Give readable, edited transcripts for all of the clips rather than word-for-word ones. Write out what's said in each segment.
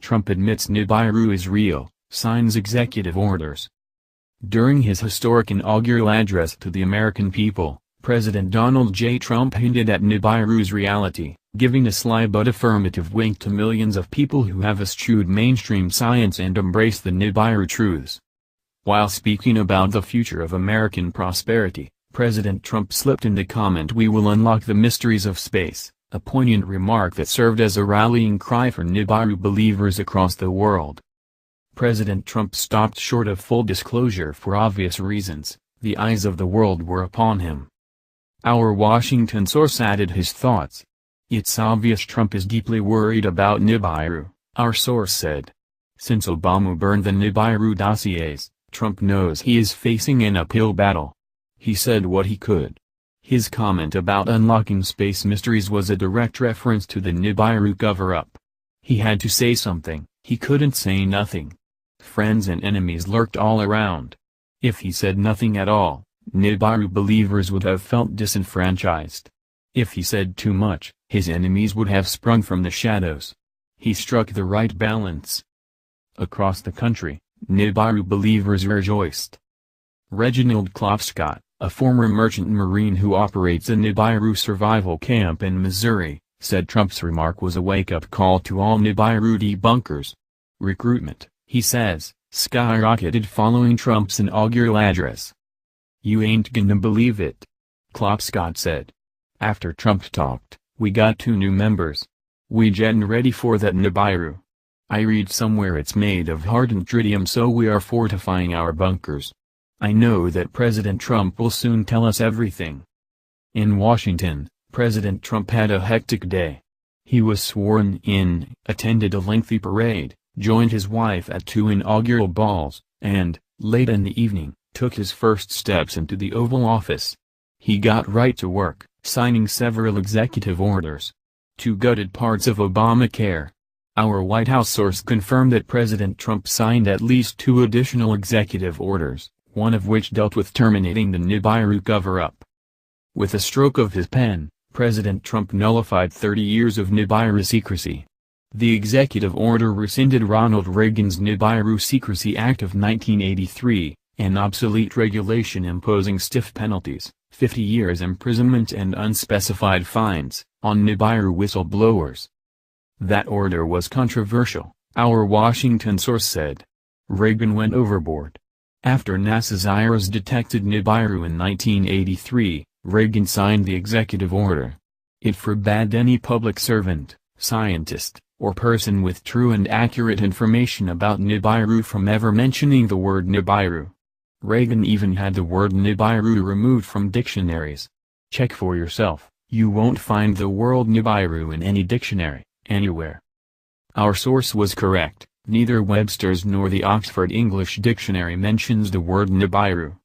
Trump admits nibiru is real, signs executive orders. During his historic inaugural address to the American people, President Donald J. Trump hinted at nibiru's reality, giving a sly but affirmative wink to millions of people who have eschewed mainstream science and embraced the nibiru truths. While speaking about the future of American prosperity, President Trump slipped in the comment, "We will unlock the mysteries of space," a poignant remark that served as a rallying cry for nibiru believers across the world. President Trump stopped short of full disclosure for obvious reasons. The eyes of the world were upon him. Our Washington source added his thoughts. "It's obvious Trump is deeply worried about nibiru," our source said. Since Obama burned the nibiru dossiers, Trump knows he is facing an uphill battle. He said what he could. His comment about unlocking space mysteries was a direct reference to the nibiru cover-up. He had to say something, he couldn't say nothing. Friends and enemies lurked all around. If he said nothing at all, nibiru believers would have felt disenfranchised. If he said too much, his enemies would have sprung from the shadows. He struck the right balance. Across the country, nibiru believers rejoiced. Reginald Klopscott, a former merchant marine who operates a nibiru survival camp in Missouri, said Trump's remark was a wake-up call to all nibiru debunkers. Recruitment, he says, skyrocketed following Trump's inaugural address. "You ain't gonna believe it," Klopscott said. "After Trump talked, we got 2 new members. We gettin' ready for that nibiru. I read somewhere it's made of hardened tritium, so we are fortifying our bunkers. I know that President Trump will soon tell us everything." In Washington, President Trump had a hectic day. He was sworn in, attended a lengthy parade, joined his wife at 2 inaugural balls, and, late in the evening, took his first steps into the Oval Office. He got right to work, signing several executive orders. 2 gutted parts of Obamacare. Our White House source confirmed that President Trump signed at least 2 additional executive orders, one of which dealt with terminating the nibiru cover-up. With a stroke of his pen, President Trump nullified 30 years of nibiru secrecy. The executive order rescinded Ronald Reagan's Nibiru Secrecy Act of 1983, an obsolete regulation imposing stiff penalties, 50 years imprisonment and unspecified fines, on nibiru whistleblowers. That order was controversial, our Washington source said. Reagan went overboard. After NASA's IRS detected nibiru in 1983, Reagan signed the executive order. It forbade any public servant, scientist, or person with true and accurate information about nibiru from ever mentioning the word nibiru. Reagan even had the word nibiru removed from dictionaries. Check for yourself, you won't find the word nibiru in any dictionary, anywhere. Our source was correct, neither Webster's nor the Oxford English Dictionary mentions the word nibiru.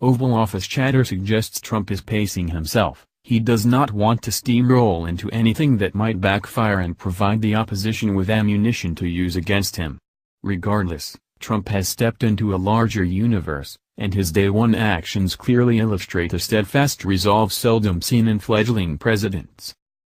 Oval Office chatter suggests Trump is pacing himself. He does not want to steamroll into anything that might backfire and provide the opposition with ammunition to use against him. Regardless, Trump has stepped into a larger universe, and his day one actions clearly illustrate a steadfast resolve seldom seen in fledgling presidents.